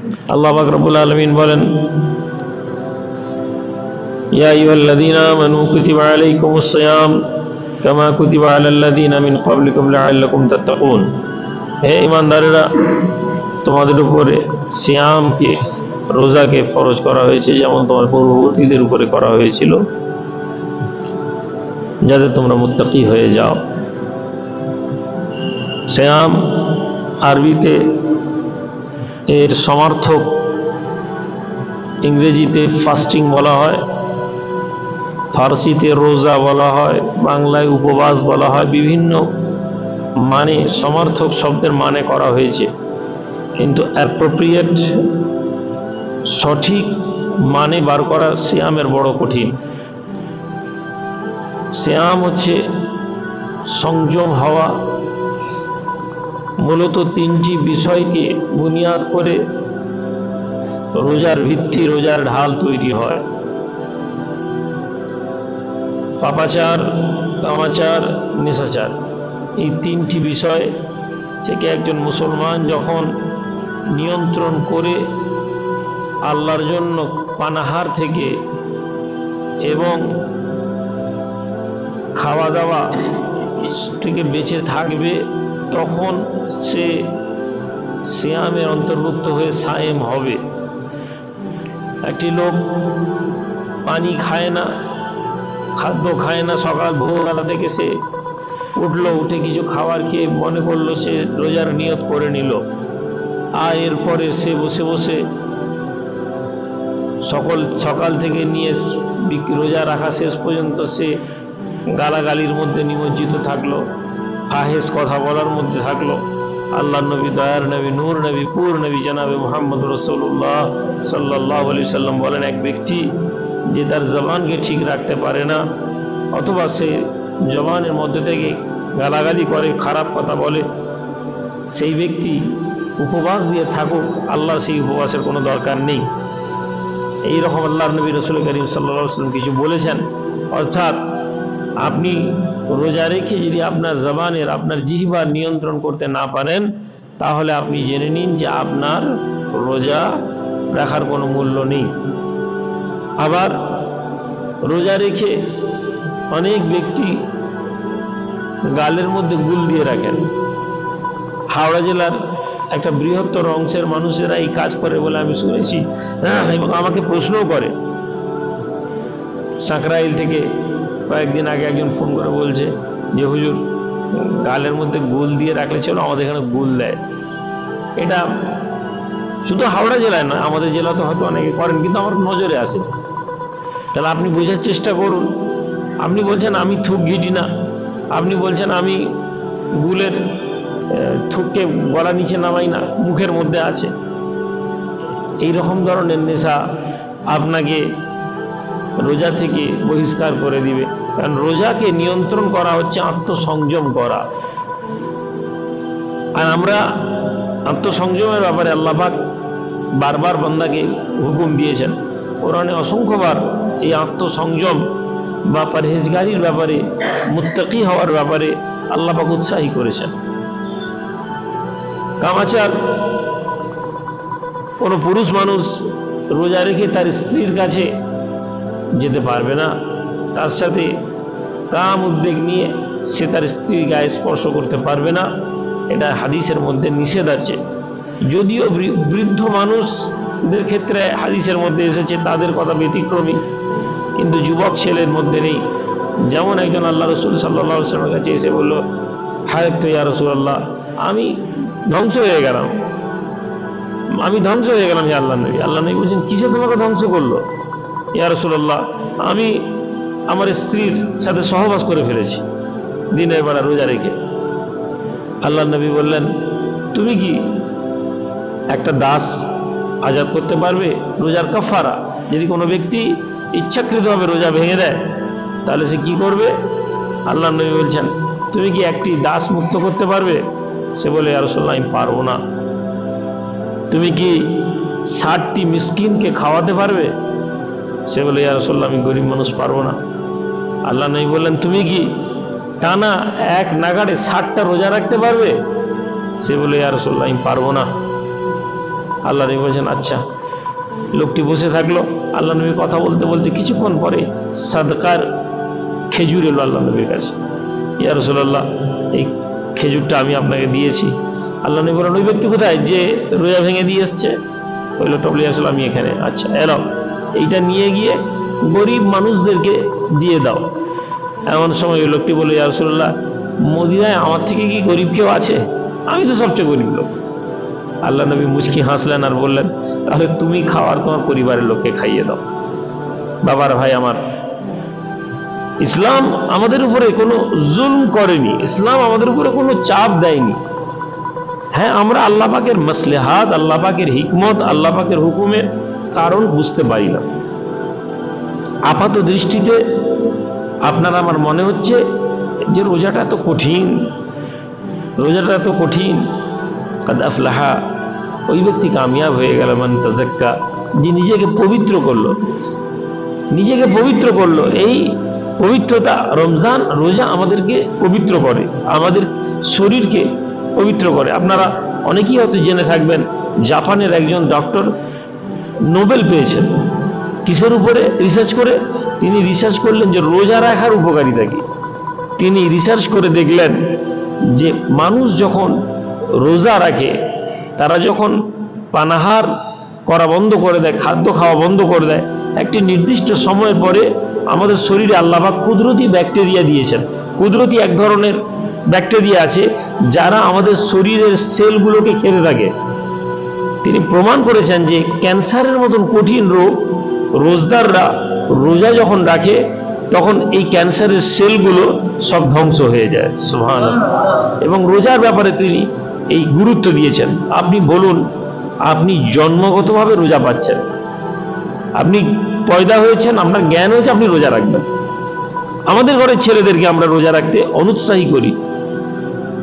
আল্লাহ পাক রব্বুল আলামিন বলেন, ইয়া আইয়ুহাল্লাযীনা আমানু কুতিবা আলাইকুমুস সিয়াম কামা কুতিবা আলাল্লাযীনা মিন ক্বাবলিকুম লাআল্লাকুম তাত্তাকুন। হে ঈমানদারেরা, তোমাদের উপরে সিয়ামকে, রোজাকে ফরজ করা হয়েছে যেমন তোমার পূর্ববর্তীদের উপরে করা হয়েছিল, যাতে তোমরা মুত্তাকি হয়ে যাও। সিয়াম আরবিতে এর সমার্থক ইংরেজিতে ফাস্টিং বলা হয়, ফার্সিতে রোজা বলা হয়, বাংলায় উপবাস বলা হয়। বিভিন্ন মানে সমার্থক শব্দের মানে করা হয়েছে, কিন্তু অ্যাপ্রোপ্রিয়েট সঠিক মানে বার করা সিয়ামের বড় কঠিন। সিয়াম হচ্ছে সংযম হওয়া। মূলত তিনটি বিষয়কে বুনিয়াদ করে রোজার ভিত্তি, রোজার ঢাল তৈরি হয়। পাপাচার, কামাচার, নেশাচার, এই তিনটি বিষয় থেকে একজন মুসলমান যখন নিয়ন্ত্রণ করে আল্লাহর জন্য পানাহার থেকে এবং খাওয়া দাওয়া থেকে বেঁচে থাকবে, তখন সে সিয়ামের অন্তর্ভুক্ত হয়ে সায়েম হবে। একটি লোক পানি খায় না, খাদ্য খায় না, সকাল ভোরবেলা থেকে সে উঠলো, উঠে কিছু খাবার খেয়ে মনে করলো সে রোজার নিয়ত করে নিল, আর এরপরে সে বসে বসে সকাল থেকে নিয়ে রোজা রাখা শেষ পর্যন্ত সে গালাগালির মধ্যে নিমজ্জিত থাকলো, ফাহেস কথা বলার মধ্যে থাকলো। আল্লাহ নবী, দয়ার নবী, নূর নবী, পুর নবী জনাবে মুহাম্মদ রাসূলুল্লাহ সাল্লাল্লাহু আলাইহি সাল্লাম বলেন, এক ব্যক্তি যে তার জবানকে ঠিক রাখতে পারে না, অথবা সে জবানের মধ্যে থেকে গালাগালি করে, খারাপ কথা বলে, সেই ব্যক্তি উপবাস দিয়ে থাকুক, আল্লাহ সেই উপবাসের কোনো দরকার নেই। এইরকম আল্লাহর নবী রাসূল করিম সাল্লাল্লাহু আলাইহি ওয়াসাল্লাম কিছু বলেছেন। অর্থাৎ আপনি রোজা রেখে যদি আপনার জবানের, আপনার জিহ্বার নিয়ন্ত্রণ করতে না পারেন, তাহলে আপনি জেনে নিন যে আপনার রোজা রাখার কোনো মূল্য নেই। আবার রোজা রেখে অনেক ব্যক্তি গালের মধ্যে গুল দিয়ে রাখেন। হাওড়া জেলার একটা বৃহত্তর অংশের মানুষেরা এই কাজ করে বলে আমি শুনেছি, এবং আমাকে প্রশ্নও করে। সাঁকরাইল থেকে কয়েকদিন আগে একজন ফোন করে বলছে যে হুজুর, গালের মধ্যে গুল দিয়ে রাখলে চলো, আমাদের এখানে গুল দেয়। এটা শুধু হাওড়া জেলায় না, আমাদের জেলাতে হয়তো অনেকে করেন, কিন্তু আমার নজরে আসে। তাহলে আপনি বোঝার চেষ্টা করুন। আপনি বলছেন আমি থুক ঘিটি না, আপনি বলছেন আমি গুলের থুককে গলা নিচে নামাই না, মুখের মধ্যে আছে। এই রকম ধরনের নেশা আপনাকে রোজা থেকে বহিষ্কার করে দিবে। কারণ রোজাকে নিয়ন্ত্রণ করা হচ্ছে আত্মসংযম করা। আর আমরা আত্মসংযমের ব্যাপারে আল্লাহ পাক বারবার বান্দাকে হুকুম দিয়েছেন। কোরআনে অসংখ্যবার এই আত্মসংযম বা পরহেজগারির ব্যাপারে, মুত্তাকি হওয়ার ব্যাপারে আল্লাহ পাক উৎসাহী করেছেন। কামাচার, কোনো পুরুষ মানুষ রোজা রেখে তার স্ত্রীর কাছে যেতে পারবে না, তার সাথে কাম উদ্বেগ নিয়ে সে তার স্ত্রীর গায়ে স্পর্শ করতে পারবে না। এটা হাদিসের মধ্যে নিষেধ আছে। যদিও বৃদ্ধ মানুষদের ক্ষেত্রে হাদিসের মধ্যে এসেছে, তাদের কথা ব্যতিক্রমী, কিন্তু যুবক ছেলের মধ্যে নেই। যেমন একজন আল্লাহ রসুল সাল্লাল্লাহু আলাইহি ওয়াসাল্লামের কাছে এসে বলল, হায়তো ইয়া রাসূলুল্লাহ, আমি ধ্বংস হয়ে গেলাম, হে আল্লাহ নবী। আল্লাহ নবী বলছেন, কিসে তোমাকে ধ্বংস করলো? ইয়া রাসূলুল্লাহ, আমি আমার স্ত্রীর সাথে সহবাস করে ফেলেছি দিনের বেলা রোজা রেখে। আল্লাহ নবী বললেন, তুমি কি একটা দাস আজাদ করতে পারবে? রোজার কাফারা, যদি কোনো ব্যক্তি ইচ্ছাকৃতভাবে রোজা ভেঙে দেয় তাহলে সে কি করবে? আল্লাহ নবী বলছেন, তুমি কি একটি দাস মুক্ত করতে পারবে? সে বলে, ইয়া রাসূলুল্লাহ, আমি পারবো না। তুমি কি 60টি মিসকিনকে খাওয়াতে পারবে? সে বলে, ইয়া রাসূলুল্লাহ, আমি গরিব মানুষ, পারবো না। আল্লাহ নবী বললেন, তুমি কি টানা এক নাগাড়ে 60টা রোজা রাখতে পারবে? সে বলে, ইয়া রাসূলুল্লাহ, আমি পারবো না। আল্লাহ নবী বলছেন আচ্ছা। লোকটি বসে থাকলো। আল্লাহ নবী কথা বলতে বলতে কিছুক্ষণ পরে সাদকার খেজুর এলো আল্লাহ নবীর কাছে। ইয়া রাসূলুল্লাহ, এই খেজুরটা আমি আপনাকে দিয়েছি। আল্লাহ নবী বলেন, ওই ব্যক্তি কোথায় যে রোজা ভেঙে দিয়ে এসছে? ওই লোকটা বলে, আসলে আমি এখানে। আচ্ছা এলো, এইটা নিয়ে গিয়ে গরিব মানুষদেরকে দিয়ে দাও। এমন সময় ওই লোকটি বলে, ইয়া রাসূলুল্লাহ, মদিনায় আমার থেকে কি গরিব কেউ আছে? আমি তো সবচেয়ে গরিব লোক। আল্লাহ নবী মুচকি হাসলেন আর বললেন, তাহলে তুমি খাও আর তোমার পরিবারের লোককে খাইয়ে দাও। বাবার ভাই আমার, ইসলাম আমাদের উপরে কোনো জুলম করেনি, ইসলাম আমাদের উপরে কোনো চাপ দেয়নি। হ্যাঁ, আমরা আল্লাহ পাকের মাসলেহাত, আল্লাহ পাকের হিকমত, আল্লাহ পাকের হুকুমের কারণ বুঝতে পারি না। আপাত দৃষ্টিতে আপনার আমার মনে হচ্ছে যে রোজাটা এত কঠিন, রোজাটা এত কঠিন। কাদ আফলাহা, ওই ব্যক্তি কামিয়াব হয়ে গেল, মান তাযাক্কা, যে নিজেকে পবিত্র করলো, নিজেকে পবিত্র করলো। এই পবিত্রতা, রমজান রোজা আমাদেরকে পবিত্র করে, আমাদের শরীরকে পবিত্র করে। আপনারা অনেকেই হয়তো জেনে থাকবেন, জাপানের একজন ডক্টর নোবেল পেয়েছেন। কিসের উপরে রিসার্চ করে? তিনি রিসার্চ করলেন যে রোজা রাখার উপকারিতা কি। তিনি রিসার্চ করে দেখলেন যে মানুষ যখন রোজা রাখে, তারা যখন পানাহার করা বন্ধ করে দেয়, খাদ্য খাওয়া বন্ধ করে দেয়, একটি নির্দিষ্ট সময়ের পরে আমাদের শরীরে আল্লাহ পাক কুদরতি ব্যাকটেরিয়া দিয়েছেন। কুদরতি এক ধরনের ব্যাকটেরিয়া আছে যারা আমাদের শরীরের সেলগুলোকে খেতে থাকে। তিনি প্রমাণ করেছেন যে ক্যান্সারের মতন কঠিন রোগ রোজদাররা রোজা যখন রাখে তখন এই ক্যান্সারের সেলগুলো সব ধ্বংস হয়ে যায়। সুবহানাল্লাহ। এবং রোজার ব্যাপারে তিনি এই গুরুত্ব দিয়েছেন। আপনি বলুন, আপনি জন্মগতভাবে রোজা পাচ্ছেন, আপনি পয়দা হয়েছেন, আপনার জ্ঞান হয়েছে, আপনি রোজা রাখবেন। আমাদের ঘরের ছেলেদেরকে আমরা রোজা রাখতে অনুৎসাহী করি।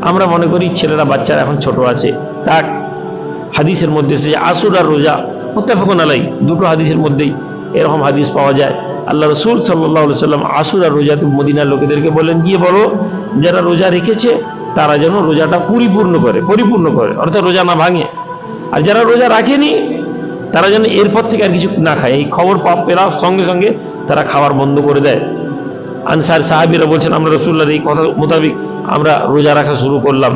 আমরা মনে করি ছেলেরা, বাচ্চারা এখন ছোট আছে, তাক। হাদিসের মধ্যে এসেছে আশুরার রোজা, মুত্তাফাকুন আলাইহি, দুটো হাদিসের মধ্যেই এরকম হাদিস পাওয়া যায়। আল্লাহ রাসূল সাল্লাল্লাহু আলাইহি সাল্লাম আশুরার রোজাতে মদিনার লোকেদেরকে বলেন, গিয়ে বলো যারা রোজা রেখেছে তারা যেন রোজাটা পরিপূর্ণ করে, অর্থাৎ রোজা না ভাঙে। আর যারা রোজা রাখেনি তারা যেন এরপর থেকে আর কিছু না খায়। এই খবর পেলার সঙ্গে সঙ্গে তারা খাবার বন্ধ করে দেয়। আনসার সাহাবীরা বলছেন, আমরা রাসূলুল্লাহর এই কথা মোতাবেক আমরা রোজা রাখা শুরু করলাম।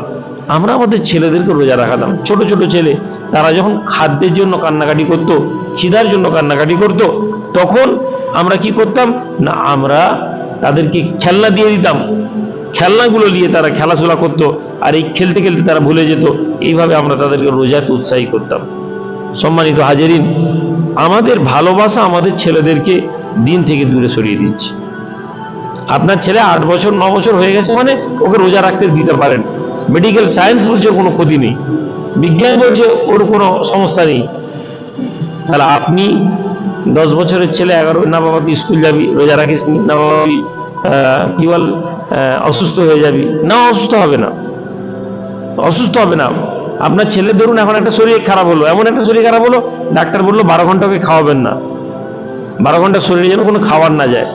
আমরা আমাদের ছেলেদেরকে রোজা রাখাতাম। ছোট ছোট ছেলে, তারা যখন খাদ্যের জন্য কান্নাকাটি করত, খিদার জন্য কান্নাকাটি করত, তখন আমরা কি করতাম না, আমরা তাদেরকে খেলনা দিয়ে দিতাম। খেলনাগুলো নিয়ে তারা খেলাধুলা করত, আর এই খেলতে খেলতে তারা ভুলে যেত। এইভাবে আমরা তাদেরকে রোজাতে উৎসাহী করতাম। সম্মানিত হাজিরিন, আমাদের ভালোবাসা আমাদের ছেলেদেরকে দিন থেকে দূরে সরিয়ে দিচ্ছে। আপনার ছেলে 8 বছর 9 বছর হয়ে গেছে মানে ওকে রোজা রাখতে দিতে পারেন। মেডিকেল সায়েন্স বলছে কোনো ক্ষতি নেই, বিজ্ঞান বলছে ওর কোনো সমস্যা নেই। তাহলে আপনি 10 বছরের ছেলে 11 না বাবা তুই স্কুল যাবি, রোজা রাখিস না বাবা কি বল অসুস্থ হয়ে যাবি, না অসুস্থ হবে না, অসুস্থ হবে না। আপনার ছেলে ধরুন এখন একটা শরীর খারাপ হলো, এমন একটা শরীর খারাপ হলো, ডাক্তার বললো 12 ঘন্টা ওকে খাওয়াবেন না, 12 ঘন্টা শরীরে যেন কোনো খাবার না যায়।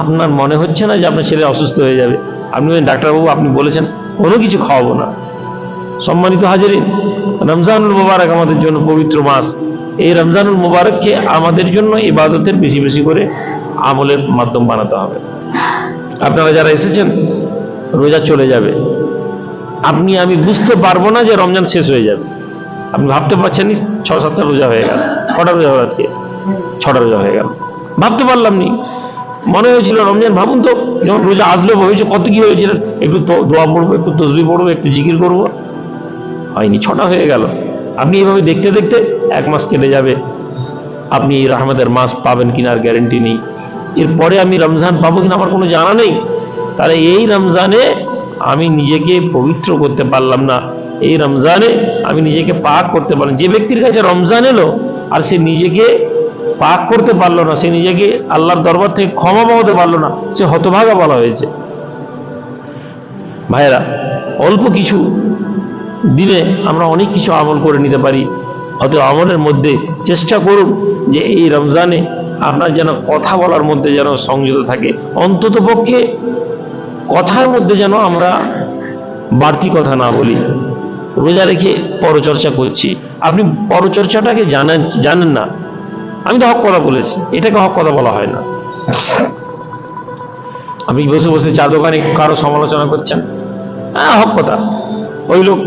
আপনার মনে হচ্ছে না যে আপনার ছেলে অসুস্থ হয়ে যাবে? আপনি ডাক্তারবাবু আপনি বলেছেন কোনো কিছু খাওয়াবো না। সম্মানিত হাজিরিন, রমজানুল মুবারক আমাদের জন্য পবিত্র মাস। এই রমজানুল মুবারককে আমাদের জন্য ইবাদতের বেশি বেশি করে আমলের মাধ্যম বানাতে হবে। আপনারা যারা এসেছেন, রোজা চলে যাবে, আমি বুঝতে পারবো না যে রমজান শেষ হয়ে যাবে। আপনি ভাবতে পারছেন 6-7টা রোজা হয়ে গেল, 6টা রোজা হলো, আজকে 6টা রোজা হয়ে গেল, ভাবতে পারলাম নি। মনে হয়েছিল রমজান, ভাবুন তো যখন রোজা আসলো হয়েছে কত কি হয়েছিল, একটু দোয়া পড়বো, একটু তসবিহ পড়বো, একটু জিকির করবো, হয়নি, 6টা হয়ে গেল। আপনি এইভাবে দেখতে দেখতে 1 মাস কেটে যাবে। আপনি এই রহমতের মাস পাবেন কিনা আর গ্যারেন্টি নেই। এরপরে আমি রমজান পাবো কিনা আমার কোনো জানা নেই। তাহলে এই রমজানে আমি নিজেকে পবিত্র করতে পারলাম না, এই রমজানে আমি নিজেকে পাক করতে পারলাম। যে ব্যক্তির কাছে রমজান এলো আর সে নিজেকে পাক করতে পারলো না, সে নিজেকে আল্লাহর দরবার থেকে ক্ষমা পাওয়াতে পারলো না, সে হতভাগা বলা হয়েছে। ভাইরা, অল্প কিছু দিনে আমরা অনেক কিছু আমল করে নিতে পারি। অত আমলের মধ্যে চেষ্টা করুন যে এই রমজানে আপনার যেন কথা বলার মধ্যে যেন সংযত থাকে, অন্তত পক্ষে কথার মধ্যে যেন আমরা বাড়তি কথা না বলি। রোজা রেখে পরচর্চা করছি। আপনি পরচর্চাটাকে জানেন না। আমি তো হক কথা বলেছি, এটাকে হক কথা বলা হয় না। আপনি বসে বসে চা দোকানে কারো সমালোচনা করছেন, হ্যাঁ হক কথা। ওই লোক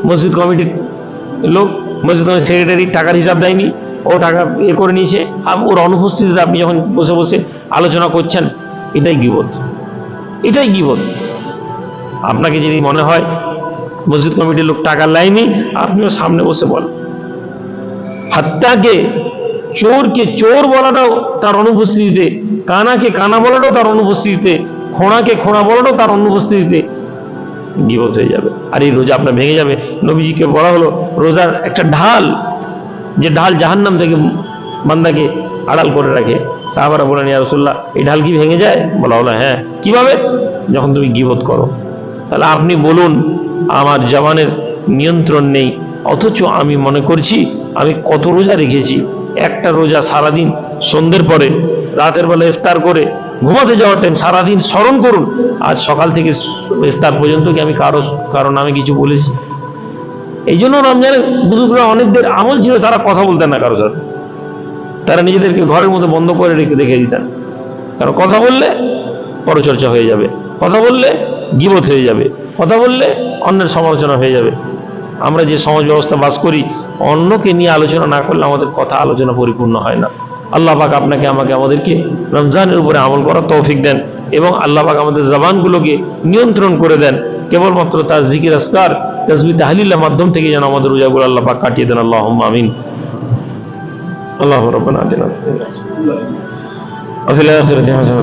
মসজিদ কমিটির লোক, মসজিদ কমিটির সেক্রেটারি টাকার হিসাব দেয়নি, ও টাকা করে নিয়েছে, ওর অনুপস্থিতিতে আপনি যখন বসে বসে আলোচনা করছেন, এটাই গীবত, এটাই গীবত। আপনাকে যদি মনে হয় মসজিদ কমিটির লোক টাকা লাইনি, আপনিও সামনে বসে বলেন। হাত্তাকে চোরকে চোর বলাটাও তার অনুপস্থিতিতে, কানাকে কানা বলাটাও তার অনুপস্থিতিতে, খোঁড়াকে খোঁড়া বলাটাও তার অনুপস্থিতিতে গীবত হয়ে যাবে। আর এই রোজা আপনার ভেঙে যাবে। নবীজিকে বলা হলো রোজার একটা ঢাল, যে ঢাল জাহান্নাম থেকে বান্দাকে আড়াল করে রাখে। সাহাবারা বলেন, ইয়া রাসূলুল্লাহ, এই ঢাল কি ভেঙে যায়? বলা হলো হ্যাঁ। কিভাবে? যখন তুমি গীবত করো। তাহলে আপনি বলুন, আমার জবানের নিয়ন্ত্রণ নেই, অথচ আমি মনে করছি আমি কত রোজা রেখেছি। একটা রোজা সারাদিন, সন্ধ্যের পরে রাতের বেলা ইফতার করে ঘুমাতে যাওয়ার টাইম সারাদিন স্মরণ করুন, আজ সকাল থেকে ইফতার পর্যন্ত কি আমি কারো নামে কিছু বলেছি? এই জন্য রমজানের বুজুর্গরা অনেকদের আমল ছিল, তারা কথা বলতেন না কারো সাথে। তারা নিজেদেরকে ঘরের মধ্যে বন্ধ করে রেখে দিতেন। কারণ কথা বললে পরচর্চা হয়ে যাবে, কথা বললে গীবত হয়ে যাবে, কথা বললে অন্যের সমালোচনা হয়ে যাবে। আমরা যে সমাজ ব্যবস্থা বাস করি, অন্যকে নিয়ে আলোচনা না করলে আমাদের কথা আলোচনা পরিপূর্ণ হয় না। আল্লাহ পাক আপনাকে আমাকে আমাদেরকে রমজানের উপরে আমল করার তৌফিক দেন, এবং আল্লাহ পাক আমাদের জবানগুলোকে নিয়ন্ত্রণ করে দেন, কেবলমাত্র তার জিকির আসকার তাসবিহ তাহলিলের মাধ্যম থেকে যেন আমাদের রোজাগুলো আল্লাহ পাক কাটিয়ে দেন। আল্লাহুম্মা আমিন। আল্লাহু রাব্বানা আতিনা ফিদ দুনিয়া ওয়া ফিল আখিরাতি হাসানাতান